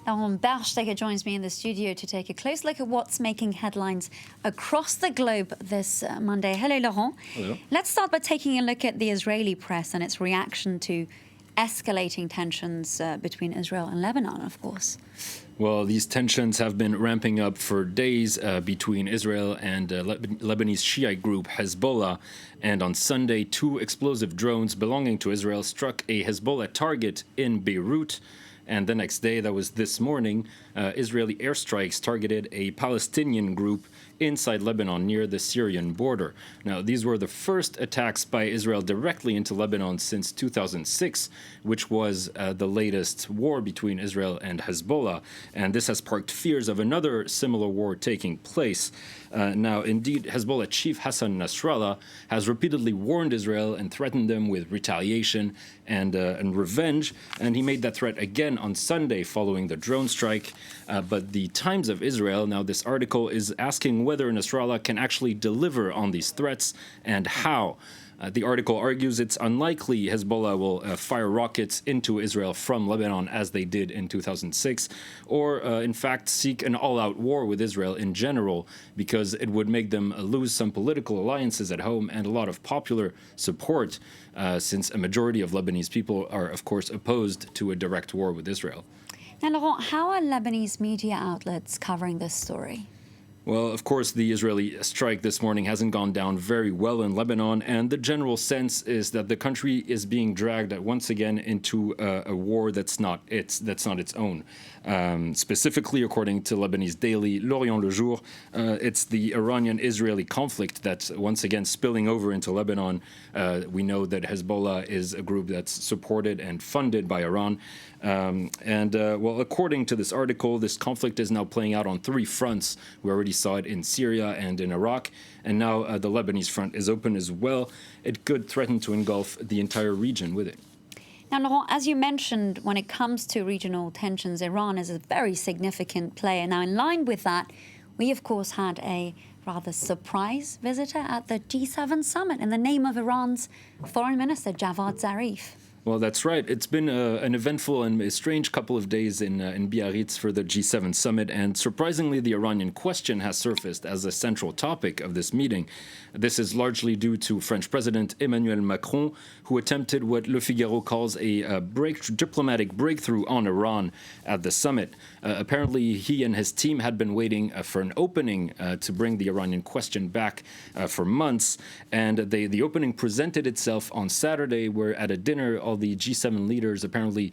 Laurent Berstecker joins me in the studio to take a close look at what's making headlines across the globe this Monday. Hello, Laurent. Hello. Let's start by taking a look at the Israeli press and its reaction to escalating tensions between Israel and Lebanon, of course. Well, these tensions have been ramping up for days between Israel and Lebanese Shiite group Hezbollah. And on Sunday, 2 explosive drones belonging to Israel struck a Hezbollah target in Beirut. And the next day, that was this morning, Israeli airstrikes targeted a Palestinian group inside Lebanon near the Syrian border. Now, these were the first attacks by Israel directly into Lebanon since 2006, which was the latest war between Israel and Hezbollah. And this has sparked fears of another similar war taking place. Now, indeed, Hezbollah chief Hassan Nasrallah has repeatedly warned Israel and threatened them with retaliation and revenge. And he made that threat again on Sunday following the drone strike. But the Times of Israel, now this article is asking whether Nasrallah can actually deliver on these threats and how. The article argues it's unlikely Hezbollah will fire rockets into Israel from Lebanon as they did in 2006, or in fact seek an all-out war with Israel in general, because it would make them lose some political alliances at home and a lot of popular support, since a majority of Lebanese people are, of course, opposed to a direct war with Israel. Now, Laurent, how are Lebanese media outlets covering this story? Well, of course, the Israeli strike this morning hasn't gone down very well in Lebanon, and the general sense is that the country is being dragged once again into a war that's not its own. Specifically, according to Lebanese daily L'Orient Le Jour, it's the Iranian-Israeli conflict that's once again spilling over into Lebanon. We know that Hezbollah is a group that's supported and funded by Iran. Well, according to this article, this conflict is now playing out on 3 fronts. We already saw it in Syria and in Iraq, and now the Lebanese front is open as well. It could threaten to engulf the entire region with it. Now, Laurent, as you mentioned, when it comes to regional tensions, Iran is a very significant player. Now, in line with that, we, of course, had a rather surprise visitor at the G7 summit in the name of Iran's Foreign Minister, Javad Zarif. Well, that's right. It's been an eventful and a strange couple of days in Biarritz for the G7 summit, and surprisingly, the Iranian question has surfaced as a central topic of this meeting. This is largely due to French President Emmanuel Macron, who attempted what Le Figaro calls a diplomatic breakthrough on Iran at the summit. Apparently, he and his team had been waiting for an opening to bring the Iranian question back for months, and the opening presented itself on Saturday, where at a dinner, all the G7 leaders apparently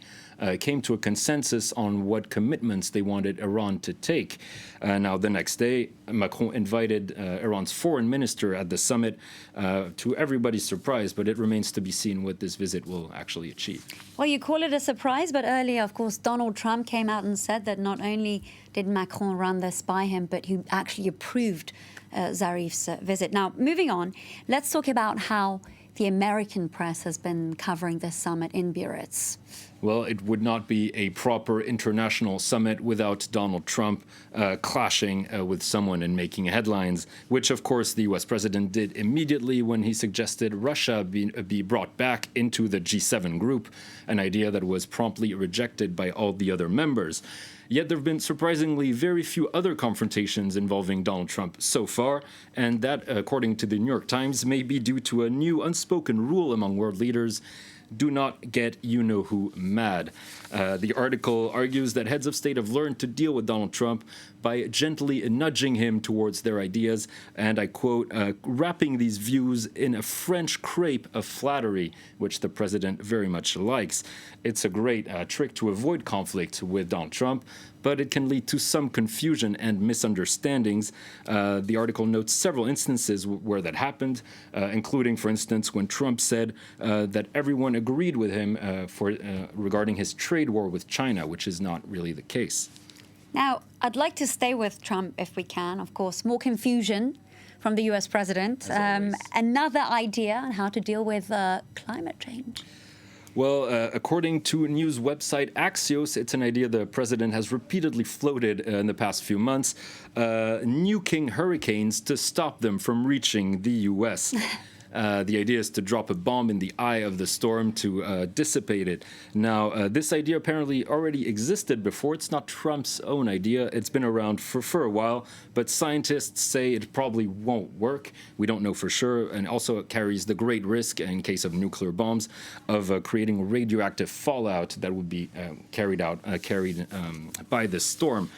came to a consensus on what commitments they wanted Iran to take. Now, the next day, Macron invited Iran's foreign minister at the summit, to everybody's surprise, but it remains to be seen what this visit will actually achieve. Well, you call it a surprise, but earlier, of course, Donald Trump came out and said that not only did Macron run this by him, but he actually approved Zarif's visit. Now, moving on, let's talk about how the American press has been covering this summit in Biarritz. Well, it would not be a proper international summit without Donald Trump clashing with someone and making headlines, which, of course, the U.S. president did immediately when he suggested Russia be brought back into the G7 group, an idea that was promptly rejected by all the other members. Yet there have been surprisingly very few other confrontations involving Donald Trump so far, and that, according to the New York Times, may be due to a new unspoken rule among world leaders: do not get you-know-who mad. The article argues that heads of state have learned to deal with Donald Trump by gently nudging him towards their ideas, and I quote, wrapping these views in a French crepe of flattery, which the president very much likes. It's a great trick to avoid conflict with Donald Trump, but it can lead to some confusion and misunderstandings. The article notes several instances where that happened, including, for instance, when Trump said that everyone agreed with him regarding his trade war with China, which is not really the case. Now, I'd like to stay with Trump if we can. Of course, more confusion from the U.S. president. Another idea on how to deal with climate change. Well, according to news website Axios, it's an idea the president has repeatedly floated in the past few months, nuking hurricanes to stop them from reaching the U.S. The idea is to drop a bomb in the eye of the storm to dissipate it. Now, this idea apparently already existed before. It's not Trump's own idea. It's been around for a while, but scientists say it probably won't work. We don't know for sure, and also it carries the great risk, in case of nuclear bombs, of creating radioactive fallout that would be carried by the storm.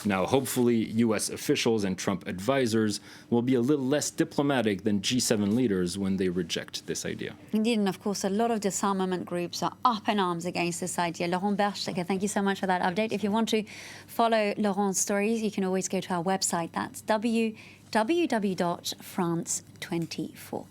Now, hopefully, U.S. officials and Trump advisors will be a little less diplomatic than G7 leaders when they reject this idea. Indeed, and of course, a lot of disarmament groups are up in arms against this idea. Laurent Berchtesgaden, thank you so much for that update. If you want to follow Laurent's stories, you can always go to our website. That's www.france24.